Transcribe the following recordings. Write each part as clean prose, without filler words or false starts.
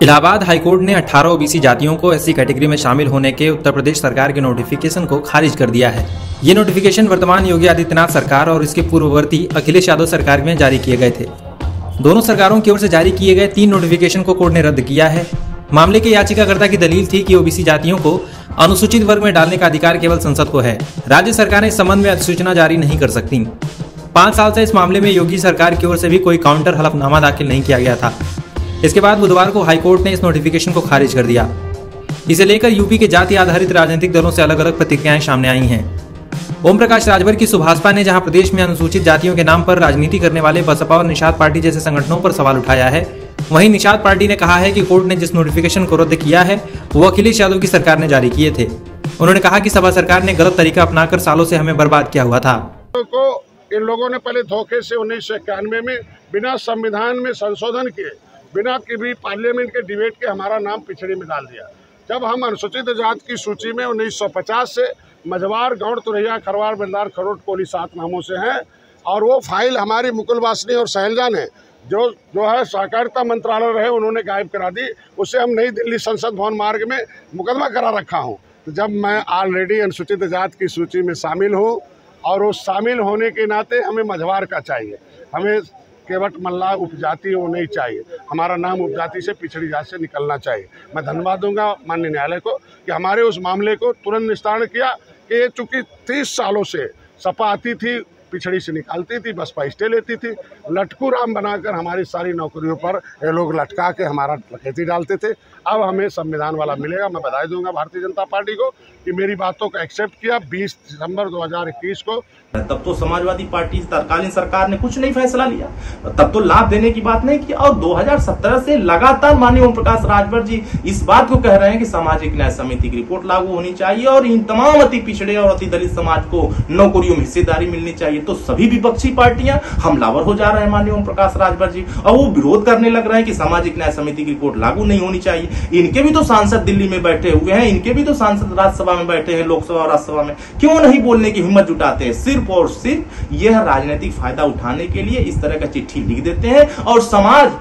Allahabad high court ने 18 OBC जातियों को एससी कैटेगरी में शामिल होने के उत्तर प्रदेश सरकार के नोटिफिकेशन को खारिज कर दिया है। ये नोटिफिकेशन वर्तमान योगी आदित्यनाथ सरकार और इसके पूर्ववर्ती अखिलेश यादव सरकार में जारी किए गए थे। दोनों सरकारों की ओर से जारी किए गए 3 नोटिफिकेशन को कोर्ट ने रद्द किया है। मामले के याचिकाकर्ता की दलील थी कि ओबीसी जातियों को अनुसूचित वर्ग में डालने का अधिकार केवल संसद को है। राज्य सरकार इस संबंध में अधिसूचना जारी नहीं कर सकती। 5 साल से इस मामले में योगी सरकार की ओर से भी कोई काउंटर हलफनामा दाखिल नहीं किया गया था। इसके बाद बुधवार को हाईकोर्ट ने इस नोटिफिकेशन को खारिज कर दिया। इसे लेकर यूपी के जाति आधारित राजनीतिक दलों से अलग अलग प्रतिक्रियाएं सामने आई हैं। ओम प्रकाश राजभर की सुभाषपा ने जहां प्रदेश में अनुसूचित जातियों के नाम पर राजनीति करने वाले बसपा और निषाद पार्टी जैसे संगठनों पर सवाल उठाया है, वहीं निषाद पार्टी ने कहा है कि कोर्ट ने जिस नोटिफिकेशन को रद्द किया है वो अखिलेश यादव की सरकार ने जारी किए थे। उन्होंने कहा कि सपा सरकार ने गलत तरीका अपनाकर सालों से हमें बर्बाद किया हुआ था। इन लोगों ने पहले धोखे से 1991 में बिना संविधान में संशोधन किए, बिना किसी पार्लियामेंट के डिबेट के हमारा नाम पिछड़ी में डाल दिया। जब हम अनुसूचित जाति की सूची में 1950 से मझवार, गौड़, तुरैया, खरवार, बेलदार, खरोट, कोली 7 नामों से हैं और वो फाइल हमारी मुकुल वासनी और सहेलजा ने जो है सहकारिता मंत्रालय रहे उन्होंने गायब करा दी। उससे हम नई दिल्ली संसद भवन मार्ग में मुकदमा करा रखा हूँ। तो जब मैं ऑलरेडी अनुसूचित जाति की सूची में शामिल हूँ और वो शामिल होने के नाते हमें मझवार का चाहिए, हमें केवट मल्ला उपजाति वो नहीं चाहिए, हमारा नाम उपजाति से पिछड़ी जाति से निकलना चाहिए। मैं धन्यवाद दूंगा माननीय न्यायालय को कि हमारे उस मामले को तुरंत निस्तारण किया कि ये चूँकि 30 सालों से सपा आती थी, पिछड़ी से निकालती थी, बसपा स्टे लेती थी, लटकू राम बनाकर हमारी सारी नौकरियों पर ये लोग लटका के हमारा डकैती डालते थे। अब हमें संविधान वाला मिलेगा। मैं बधाई दूंगा भारतीय जनता पार्टी को कि मेरी बातों को एक्सेप्ट किया। 20 दिसंबर 2021 को तब तो समाजवादी पार्टी तत्कालीन सरकार ने कुछ नहीं फैसला लिया, तब तो लाभ देने की बात नहीं की। और 2017 से लगातार माननीय ओम प्रकाश राजभर जी इस बात को कह रहे हैं कि सामाजिक न्याय समिति की रिपोर्ट लागू होनी चाहिए और इन तमाम अति पिछड़े और अति दलित समाज को नौकरियों में हिस्सेदारी मिलनी चाहिए। तो सभी विपक्षी पार्टियां हमलावर हो जा रहे हैं माननीय ओम प्रकाश राजभर जी, और वो विरोध करने लग रहे हैं कि सामाजिक न्याय समिति की रिपोर्ट लागू नहीं होनी चाहिए। इनके भी तो सांसद दिल्ली में बैठे हुए हैं, इनके भी तो सांसद राज्यसभा में बैठे हैं, लोकसभा और राज्यसभा में, क्यों नहीं बोलने की हिम्मत जुटाते हैं? सिर्फ और सिर्फ यह राजनीतिक फायदा उठाने के लिए इस तरह का चिट्ठी लिख देते हैं और समाज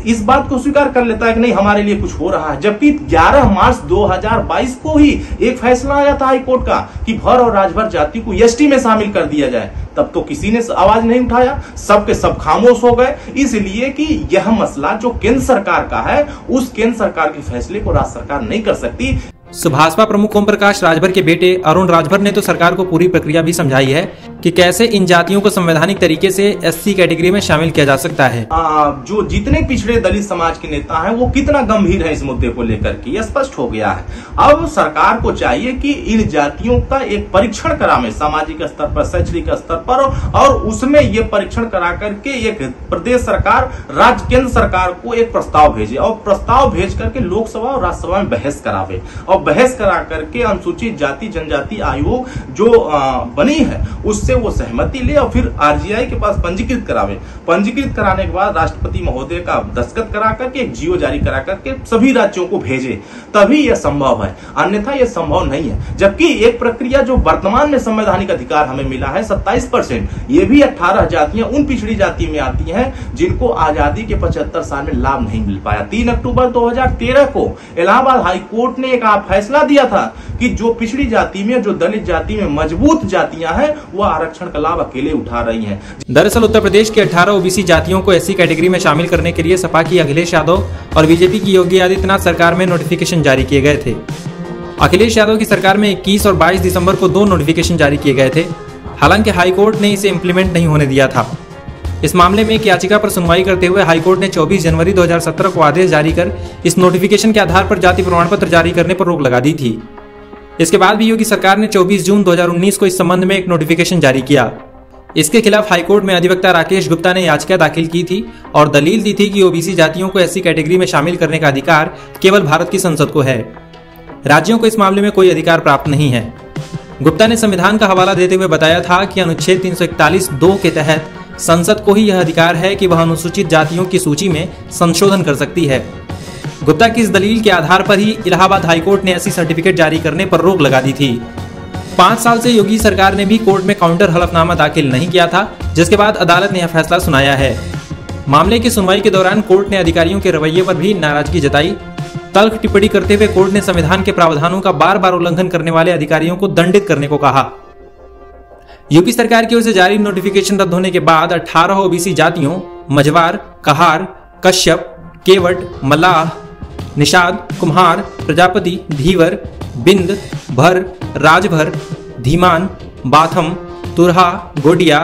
इस बात को स्वीकार कर लेता है कि नहीं हमारे लिए कुछ हो रहा है। जबकि 11 मार्च 2022 को ही एक फैसला आया था हाईकोर्ट का कि भर और राजभर जाति को एसटी में शामिल कर दिया जाए, तब तो किसी ने आवाज नहीं उठाया, सबके सब खामोश हो गए। इसलिए कि यह मसला जो केंद्र सरकार का है, उस केंद्र सरकार के फैसले को राज्य सरकार नहीं कर सकती। भाजपा प्रमुख ओम प्रकाश राजभर के बेटे अरुण राजभर ने तो सरकार को पूरी प्रक्रिया भी समझाई है कि कैसे इन जातियों को संवैधानिक तरीके से एससी कैटेगरी में शामिल किया जा सकता है। जो जितने पिछड़े दलित समाज के नेता हैं वो कितना गंभीर है इस मुद्दे को लेकर के यह स्पष्ट हो गया है। अब सरकार को चाहिए कि इन जातियों का एक परीक्षण करावे सामाजिक स्तर पर, शैक्षणिक स्तर पर, और उसमें ये परीक्षण करा करके एक प्रदेश सरकार राज्य केंद्र सरकार को एक प्रस्ताव भेजे और प्रस्ताव भेज करके लोकसभा और राज्यसभा में बहस करावे और बहस करा करके अनुसूचित जाति जनजाति आयोग जो बनी है उससे वो सहमति ले और फिर आरजीआई के पास पंजीकृत करावे। पंजीकृत कराने के बाद राष्ट्रपति महोदय का दस्तखत करा करके एक जीओ जारी करा करके सभी राज्यों को भेजे, तभी यह संभव है, अन्यथा यह संभव नहीं है। जबकि एक प्रक्रिया जो वर्तमान में संवैधानिक अधिकार हमें मिला है 27%, ये भी 18 जातियां उन पिछड़ी जाति में आती हैं जिनको आजादी के 75 साल में लाभ नहीं मिल पाया। 3 अक्टूबर 2013 को इलाहाबाद हाईकोर्ट ने एक फैसला दिया था कि जो पिछड़ी जाति में, जो दलित जाति में मजबूत जातियां हैं वो आरक्षण का लाभ अकेले उठा रही हैं। दरअसल उत्तर प्रदेश के 18 ओबीसी जातियों को एससी कैटेगरी में शामिल करने के लिए सपा की अखिलेश यादव और बीजेपी की योगी आदित्यनाथ सरकार में नोटिफिकेशन जारी किए गए थे। अखिलेश यादव की सरकार में 21 और 22 दिसंबर को 2 नोटिफिकेशन जारी किए गए थे। हालांकि हाईकोर्ट ने इसे इम्प्लीमेंट नहीं होने दिया था। इस मामले में एक याचिका पर सुनवाई करते हुए हाईकोर्ट ने 24 जनवरी 2017 को आदेश जारी कर इस नोटिफिकेशन के आधार पर जाति प्रमाण पत्र जारी करने पर रोक लगा दी थी। इसके बाद भी योगी सरकार ने 24 जून 2019 को इस संबंध में एक नोटिफिकेशन जारी किया। इसके खिलाफ हाईकोर्ट में अधिवक्ता राकेश गुप्ता ने याचिका दाखिल की थी और दलील दी थी कि ओबीसी जातियों को एससी कैटेगरी में शामिल करने का अधिकार केवल भारत की संसद को है, राज्यों को इस मामले में कोई अधिकार प्राप्त नहीं है। गुप्ता ने संविधान का हवाला देते हुए बताया था कि अनुच्छेद 341(2) के तहत संसद को ही यह अधिकार है कि वह अनुसूचित जातियों की सूची में संशोधन कर सकती है। गुप्ता की इस दलील के आधार पर ही इलाहाबाद हाईकोर्ट ने ऐसी सर्टिफिकेट जारी करने पर रोक लगा दी थी। 5 साल से योगी सरकार ने भी कोर्ट में काउंटर हलफनामा दाखिल नहीं किया था, जिसके बाद अदालत ने यह फैसला सुनाया है। मामले की सुनवाई के दौरान कोर्ट ने अधिकारियों के रवैये पर भी नाराजगी जताई। तल्ख टिप्पणी करते हुए कोर्ट ने संविधान के प्रावधानों का बार बार उल्लंघन करने वाले अधिकारियों को दंडित करने को कहा। यूपी सरकार की ओर से जारी नोटिफिकेशन रद्द होने के बाद 18 ओबीसी जातियों मझवार, कहार, कश्यप, केवट, मल्लाह, निषाद, कुम्हार, प्रजापति, धीवर, बिंद, भर, राजभर, धीमान, बाथम, तुरहा, गोडिया,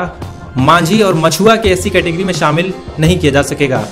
मांझी और मछुआ के एससी कैटेगरी में शामिल नहीं किया जा सकेगा।